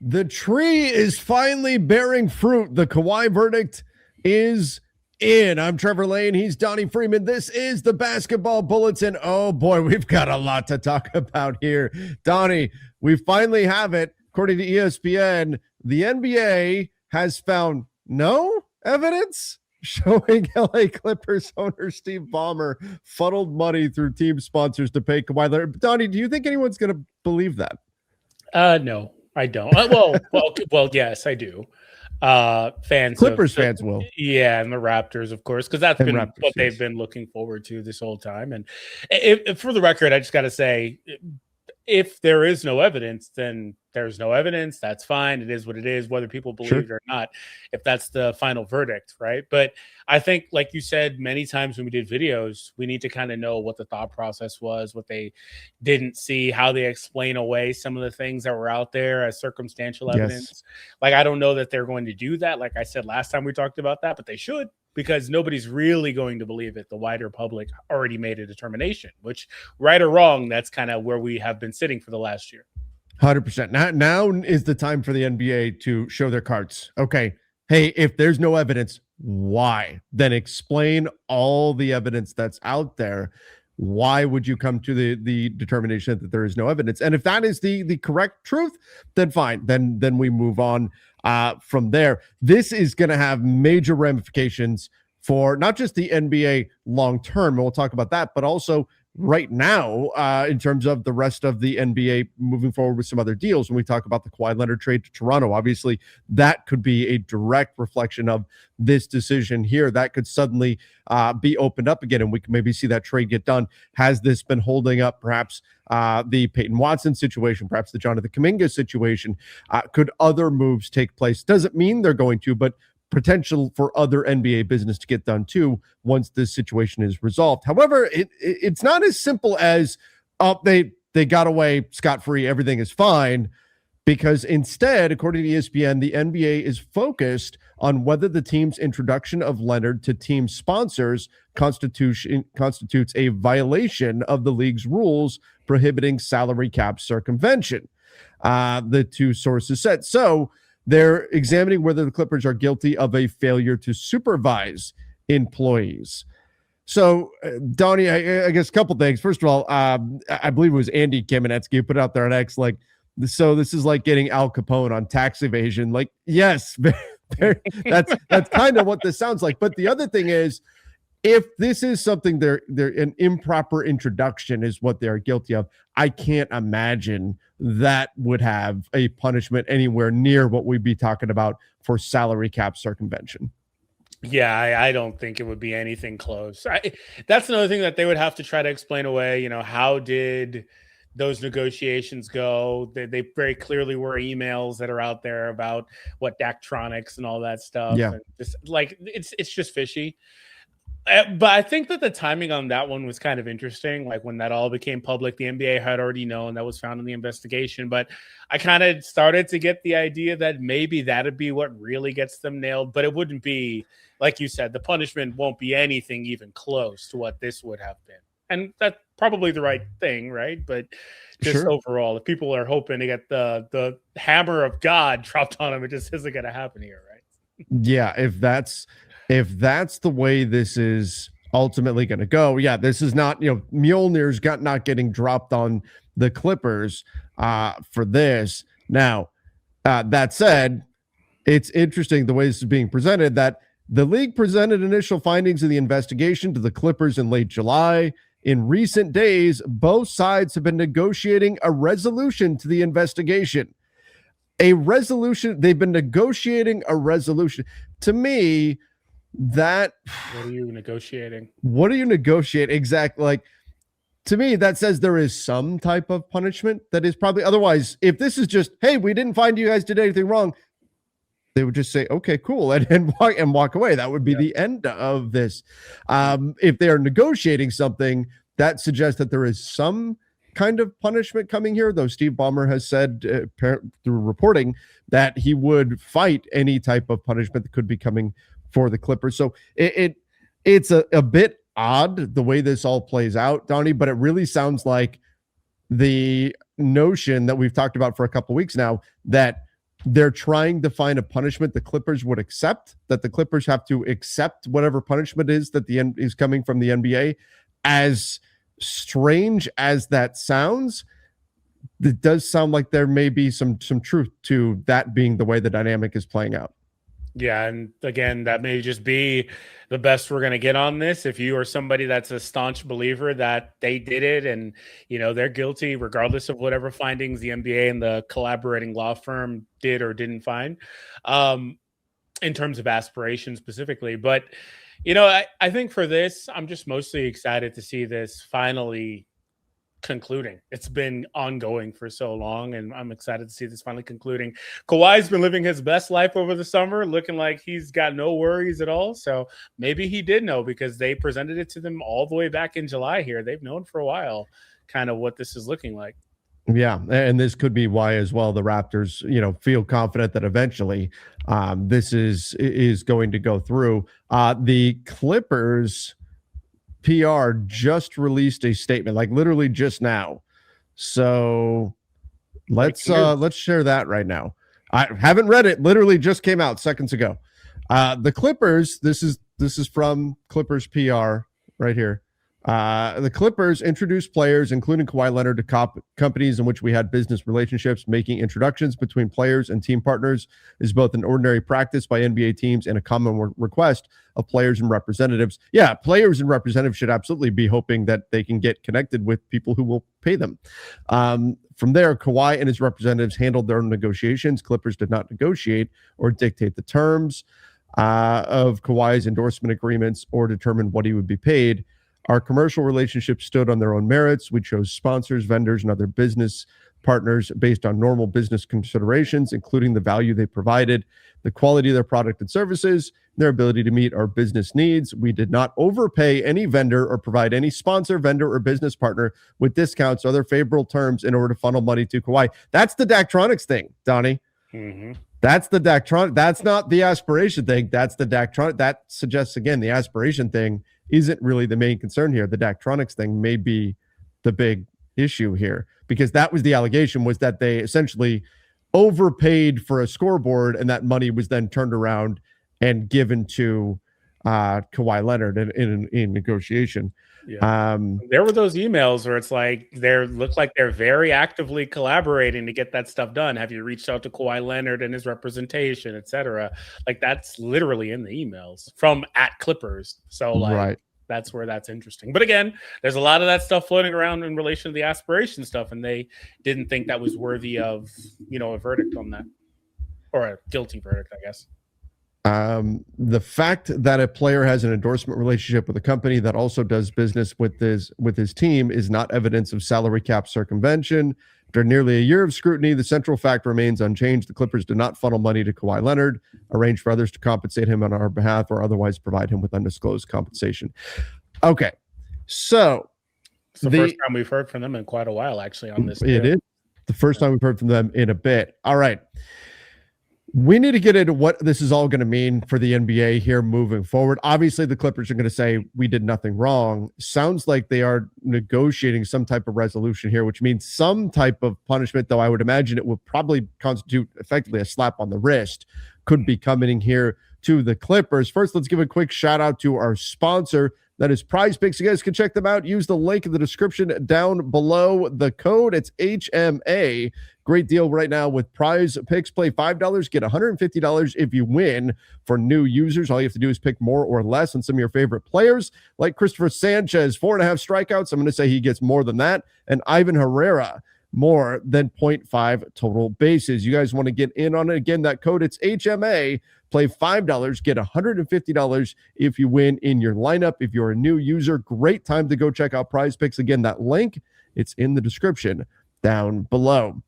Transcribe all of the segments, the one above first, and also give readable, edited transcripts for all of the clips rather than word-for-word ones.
The tree is finally bearing fruit. The Kawhi verdict is in. I'm Trevor Lane. He's Donnie Freeman. This is the Basketball Bulletin. Oh boy, we've got a lot to talk about here. Donnie, we finally have it. According to ESPN, the NBA has found no evidence showing LA Clippers owner Steve Ballmer funneled money through team sponsors to pay Kawhi Leonard. Donnie, do you think anyone's going to believe that? No, I don't. Well, yes, I do. Fans will. Yeah, and the Raptors, of course, because that's been what they've been looking forward to this whole time. And if for the record, I just got to say, if there is no evidence, then there's no evidence. That's fine. It is what it is, whether people believe it or not, if that's the final verdict, right? But I think, like you said many times when we did videos, we need to kind of know what the thought process was, what they didn't see, how they explain away some of the things that were out there as circumstantial evidence. Like, I don't know that they're going to do that. Like I said last time we talked about that, but they should, because nobody's really going to believe it. The wider public already made a determination, which, right or wrong, that's kind of where we have been sitting for the last year. 100%. Now is the time for the NBA to show their cards. Okay, hey, if there's no evidence, why? Then explain all the evidence that's out there. Why would you come to the determination that there is no evidence? And if that is the correct truth, then fine. Then we move on from there. This is going to have major ramifications for not just the NBA long term, and we'll talk about that, but also right now in terms of the rest of the NBA moving forward with some other deals. When we talk about the Kawhi Leonard trade to Toronto, obviously that could be a direct reflection of this decision here. That could suddenly be opened up again, and we can maybe see that trade get done. Has this been holding up perhaps the Peyton Watson situation, perhaps the Jonathan Kuminga situation? Could other moves take place? Doesn't mean they're going to, but potential for other NBA business to get done too once this situation is resolved. However, it's not as simple as they got away scot-free, everything is fine, because instead, according to ESPN, the NBA is focused on whether the team's introduction of Leonard to team sponsors constitutes a violation of the league's rules prohibiting salary cap circumvention. The two sources said so. They're examining whether the Clippers are guilty of a failure to supervise employees. So, Donnie, I guess a couple things. First of all, I believe it was Andy Kamenetsky who put out there on X, like, so this is like getting Al Capone on tax evasion. Like, yes, that's kind of what this sounds like. But the other thing is, if this is something they're an improper introduction is what they're guilty of, I can't imagine that would have a punishment anywhere near what we'd be talking about for salary cap circumvention. Yeah, I don't think it would be anything close. That's another thing that they would have to try to explain away. You know, how did those negotiations go? They very clearly were emails that are out there about what Daktronics and all that stuff. Yeah, and just, like, it's just fishy. But I think that the timing on that one was kind of interesting. Like, when that all became public, the NBA had already known that was found in the investigation. But I kind of started to get the idea that maybe that'd be what really gets them nailed. But it wouldn't be, like you said, the punishment won't be anything even close to what this would have been. And that's probably the right thing, right? But just overall, if people are hoping to get the hammer of God dropped on them, it just isn't going to happen here, right? Yeah, if that's the way this is ultimately going to go, yeah, this is not, Mjolnir's not getting dropped on the Clippers for this. Now, that said, it's interesting the way this is being presented, that the league presented initial findings of the investigation to the Clippers in late July. In recent days, both sides have been negotiating a resolution to the investigation. They've been negotiating a resolution. To me, that what are you negotiating exactly? Like, to me, that says there is some type of punishment that is probably, otherwise, if this is just, hey, we didn't find you guys did anything wrong, they would just say, okay, cool, and walk away. That would be the end of this. If they are negotiating something, that suggests that there is some kind of punishment coming here, though Steve Ballmer has said through reporting that he would fight any type of punishment that could be coming for the Clippers. So it's a bit odd the way this all plays out, Donnie, but it really sounds like the notion that we've talked about for a couple of weeks now, that they're trying to find a punishment the Clippers would accept, that the Clippers have to accept whatever punishment is that is coming from the NBA. As strange as that sounds, it does sound like there may be some truth to that being the way the dynamic is playing out. Yeah, and again, that may just be the best we're going to get on this. If you are somebody that's a staunch believer that they did it and, they're guilty, regardless of whatever findings the NBA and the collaborating law firm did or didn't find, in terms of aspiration specifically. But, I think for this, I'm just mostly excited to see this finally concluding. It's been ongoing for so long, and I'm excited to see this finally concluding. Kawhi's been living his best life over the summer, looking like he's got no worries at all. So maybe he did know, because they presented it to them all the way back in July here. They've known for a while kind of what this is looking like. Yeah, and this could be why as well the Raptors, feel confident that eventually this is going to go through. The Clippers PR just released a statement, like literally just now. So let's share that right now. I haven't read it. Literally just came out seconds ago. The Clippers. This is from Clippers PR right here. The Clippers introduced players, including Kawhi Leonard, to companies in which we had business relationships. Making introductions between players and team partners is both an ordinary practice by NBA teams and a common request of players and representatives. Yeah, players and representatives should absolutely be hoping that they can get connected with people who will pay them. From there, Kawhi and his representatives handled their own negotiations. Clippers did not negotiate or dictate the terms of Kawhi's endorsement agreements or determine what he would be paid. Our commercial relationships stood on their own merits. We chose sponsors, vendors, and other business partners based on normal business considerations, including the value they provided, the quality of their product and services, and their ability to meet our business needs. We did not overpay any vendor or provide any sponsor, vendor, or business partner with discounts or other favorable terms in order to funnel money to Kawhi. That's the Daktronics thing, Donnie. Mm-hmm. That's the Daktronics. That's not the aspiration thing. That's the Daktronics. That suggests, again, the aspiration thing isn't really the main concern here. The Daktronics thing may be the big issue here, because that was the allegation, was that they essentially overpaid for a scoreboard, and that money was then turned around and given to Kawhi Leonard in negotiation. Yeah. There were those emails where it's like look like they're very actively collaborating to get that stuff done. Have you reached out to Kawhi Leonard and his representation, etc.? Like, that's literally in the emails from @Clippers. So right. That's where that's interesting. But again, there's a lot of that stuff floating around in relation to the aspiration stuff, and they didn't think that was worthy of, a verdict on that, or a guilty verdict, I guess. The fact that a player has an endorsement relationship with a company that also does business with his team is not evidence of salary cap circumvention. After nearly a year of scrutiny, the central fact remains unchanged. The Clippers did not funnel money to Kawhi Leonard, arrange for others to compensate him on our behalf, or otherwise provide him with undisclosed compensation. Okay, so it's the first time we've heard from them in quite a while, actually, on this. It is the first time we've heard from them in a bit. All right. We need to get into what this is all going to mean for the NBA here moving forward. Obviously, the Clippers are going to say we did nothing wrong. Sounds like they are negotiating some type of resolution here, which means some type of punishment, though I would imagine it will probably constitute effectively a slap on the wrist, could be coming here to the Clippers. First, let's give a quick shout out to our sponsor. That is Prize Picks. You guys can check them out. Use the link in the description down below. The code, it's HMA. Great deal right now with Prize Picks. Play $5, get $150 if you win. For new users, all you have to do is pick more or less on some of your favorite players, like Christopher Sanchez, 4.5 strikeouts. I'm going to say he gets more than that. And Ivan Herrera, more than 0.5 total bases. You guys want to get in on it? Again, that code, it's HMA. Play $5, get $150 if you win in your lineup. If you're a new user, great time to go check out Prize Picks. Again, that link, it's in the description down below.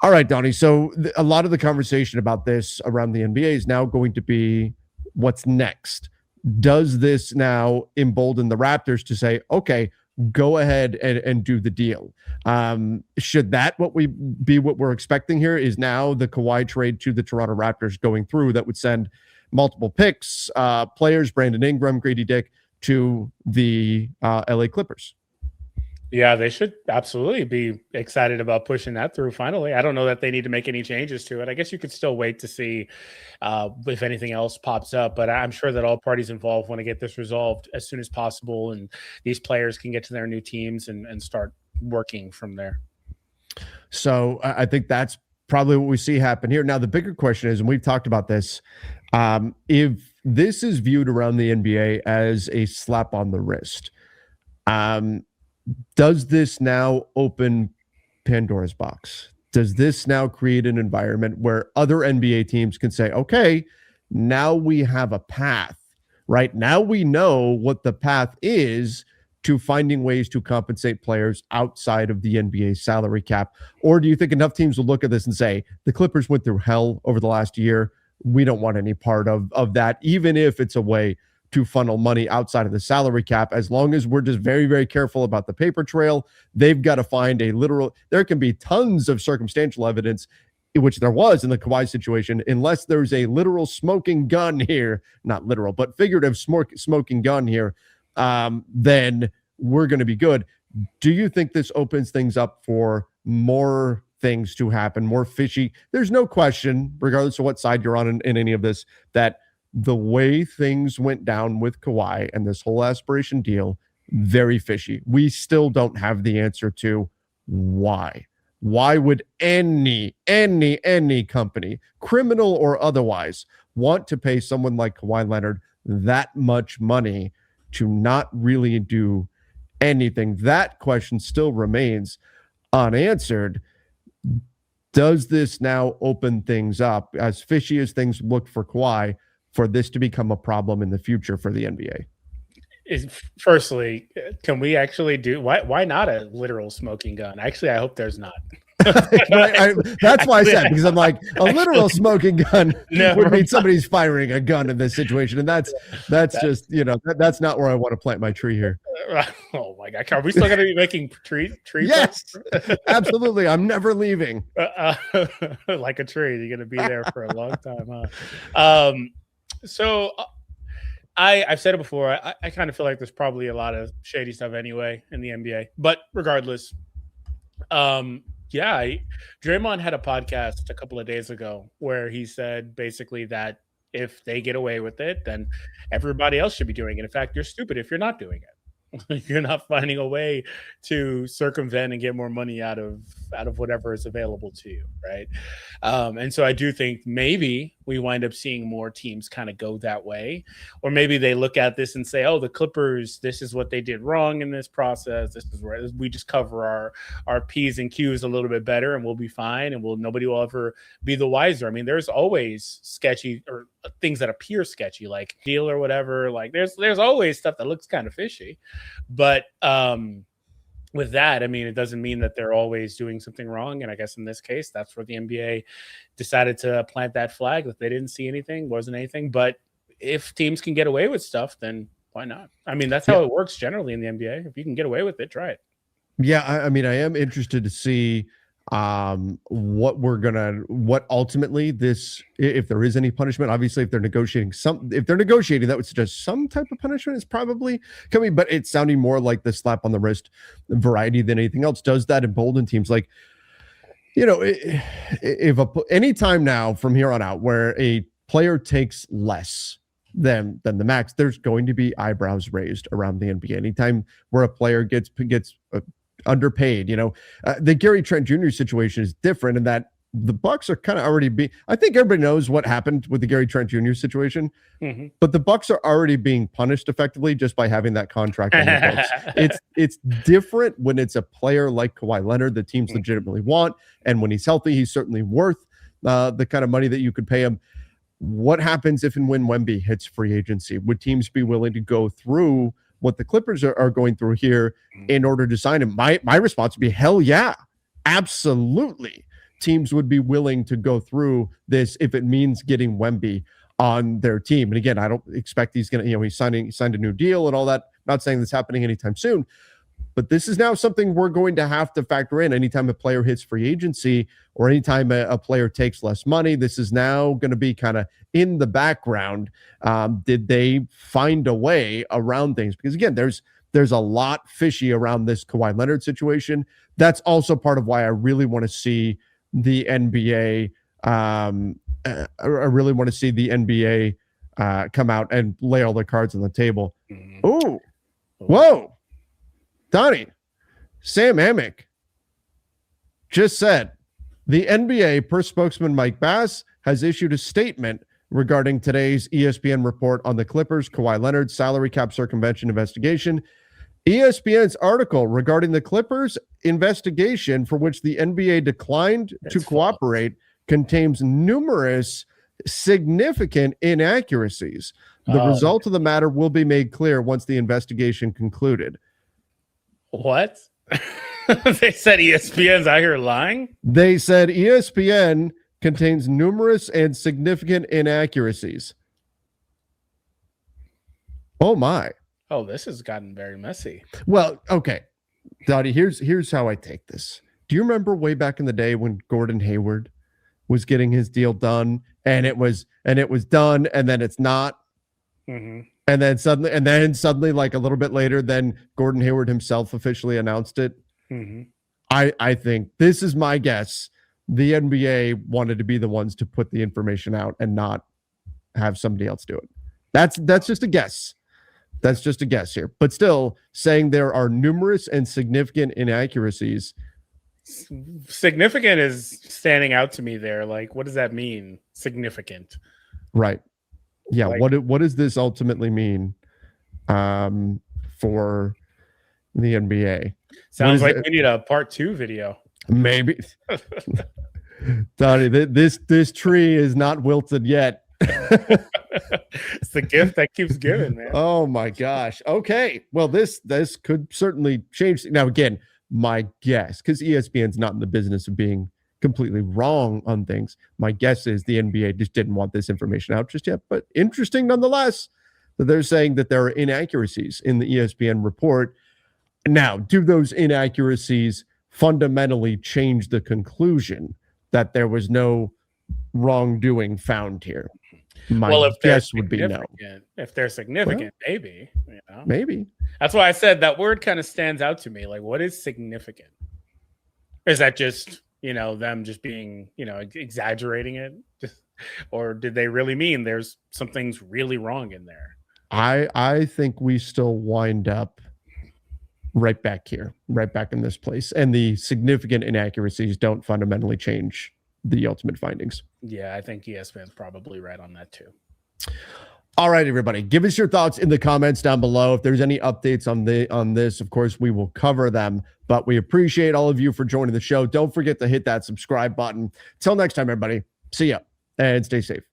All right, Donnie. So a lot of the conversation about this around the NBA is now going to be what's next. Does this now embolden the Raptors to say, okay, go ahead and do the deal? Should that what we're expecting here is now the Kawhi trade to the Toronto Raptors going through that would send multiple picks, players, Brandon Ingram, Grady Dick, to the LA Clippers? Yeah, they should absolutely be excited about pushing that through finally. I don't know that they need to make any changes to it. I guess you could still wait to see if anything else pops up, but I'm sure that all parties involved want to get this resolved as soon as possible, and these players can get to their new teams and start working from there. So I think that's probably what we see happen here. Now, the bigger question is, and we've talked about this, if this is viewed around the NBA as a slap on the wrist, does this now open Pandora's box? Does this now create an environment where other NBA teams can say, okay, now we have a path, right? Now we know what the path is to finding ways to compensate players outside of the NBA salary cap? Or do you think enough teams will look at this and say, the Clippers went through hell over the last year. We don't want any part of that, even if it's a way to funnel money outside of the salary cap. As long as we're just very, very careful about the paper trail, they've got to find a literal, there can be tons of circumstantial evidence, which there was in the Kawhi situation, unless there's a literal smoking gun here, not literal, but figurative smoking gun here, then we're going to be good. Do you think this opens things up for more things to happen, more fishy? There's no question, regardless of what side you're on in any of this, that the way things went down with Kawhi and this whole aspiration deal, very fishy. We still don't have the answer to why. Why would any company, criminal or otherwise, want to pay someone like Kawhi Leonard that much money to not really do anything? That question still remains unanswered. Does this now open things up, as fishy as things look for Kawhi, for this to become a problem in the future for the NBA? Firstly, can we actually do why not a literal smoking gun? Actually, I hope there's not. That's why I said, because I'm like, a literal smoking gun would mean somebody's firing a gun in this situation, and that's just, that's not where I want to plant my tree here. Oh my God, are we still going to be making tree? Yes, absolutely. I'm never leaving. Like a tree, you're going to be there for a long time, huh? So I've said it before. I kind of feel like there's probably a lot of shady stuff anyway in the NBA, but regardless, Draymond had a podcast a couple of days ago where he said basically that if they get away with it, then everybody else should be doing it. In fact, you're stupid if you're not doing it. You're not finding a way to circumvent and get more money out of whatever is available to you, right? And so I do think maybe we wind up seeing more teams kind of go that way, or maybe they look at this and say, "Oh, the Clippers, this is what they did wrong in this process. This is where we just cover our P's and Q's a little bit better, and we'll be fine, and nobody will ever be the wiser." I mean, there's always sketchy or things that appear sketchy, like deal or whatever. Like there's always stuff that looks kind of fishy, but with that, I mean, it doesn't mean that they're always doing something wrong. And I guess in this case, that's where the NBA decided to plant that flag, that they didn't see anything, wasn't anything. But if teams can get away with stuff, then why not? I mean, that's how it works generally in the NBA. If you can get away with it, try it. Yeah, I mean, I am interested to see what ultimately this, if there is any punishment. Obviously, if they're negotiating, that would suggest some type of punishment is probably coming, but it's sounding more like the slap on the wrist variety than anything else. Does that embolden teams? Like, if any time now from here on out where a player takes less than the max, there's going to be eyebrows raised around the NBA. Anytime where a player gets underpaid, the Gary Trent Jr. situation is different in that the Bucks are kind of already I think everybody knows what happened with the Gary Trent Jr. situation, but the Bucks are already being punished effectively just by having that contract on the books. It's different when it's a player like Kawhi Leonard that teams legitimately want, and when he's healthy, he's certainly worth the kind of money that you could pay him. What happens if and when Wemby hits free agency? Would teams be willing to go through what the Clippers are going through here in order to sign him? My response would be, hell yeah, absolutely. Teams would be willing to go through this if it means getting Wemby on their team. And again, I don't expect he's going to, he signed a new deal and all that. I'm not saying that's happening anytime soon, but this is now something we're going to have to factor in anytime a player hits free agency or anytime a player takes less money. This is now going to be kind of in the background. Did they find a way around things? Because again, there's there's a lot fishy around this Kawhi Leonard situation. That's also part of why I really want to see the NBA. I really want to see the NBA come out and lay all their cards on the table. Oh, whoa, Donnie, Sam Amick just said the NBA, per spokesman Mike Bass, has issued a statement regarding today's ESPN report on the Clippers' Kawhi Leonard salary cap circumvention investigation. ESPN's article regarding the Clippers investigation, for which the NBA declined to cooperate, contains numerous significant inaccuracies. The result of the matter will be made clear once the investigation concluded. What? They said ESPN's out here lying? They said ESPN contains numerous and significant inaccuracies. Oh my. Oh, this has gotten very messy. Well, okay. Donnie, here's how I take this. Do you remember way back in the day when Gordon Hayward was getting his deal done and it was done and then it's not? Mm-hmm. And then suddenly, like a little bit later, then Gordon Hayward himself officially announced it. Mm-hmm. I think, this is my guess, the NBA wanted to be the ones to put the information out and not have somebody else do it. That's just a guess. That's just a guess here. But still, saying there are numerous and significant inaccuracies. Significant is standing out to me there. Like, what does that mean? Significant. Right. Yeah. Like, what does this ultimately mean for the NBA? Sounds like we need a part 2 video. Maybe. Donnie, this tree is not wilted yet. It's the gift that keeps giving, man. Oh my gosh. Okay. Well, this could certainly change. Now, again, my guess, because ESPN's not in the business of being completely wrong on things, my guess is the NBA just didn't want this information out just yet. But interesting nonetheless that they're saying that there are inaccuracies in the ESPN report. Now, do those inaccuracies fundamentally change the conclusion that there was no wrongdoing found here? My guess would be no. If they're significant, maybe. You know? Maybe. That's why I said that word kind of stands out to me. Like, what is significant? Is that just, them just being, exaggerating it? Or did they really mean there's some things really wrong in there? I think we still wind up right back here, right back in this place. And the significant inaccuracies don't fundamentally change the ultimate findings. Yeah, I think ESPN's probably right on that too. All right, everybody, give us your thoughts in the comments down below. If there's any updates on this, of course, we will cover them. But we appreciate all of you for joining the show. Don't forget to hit that subscribe button. Till next time, everybody. See ya and stay safe.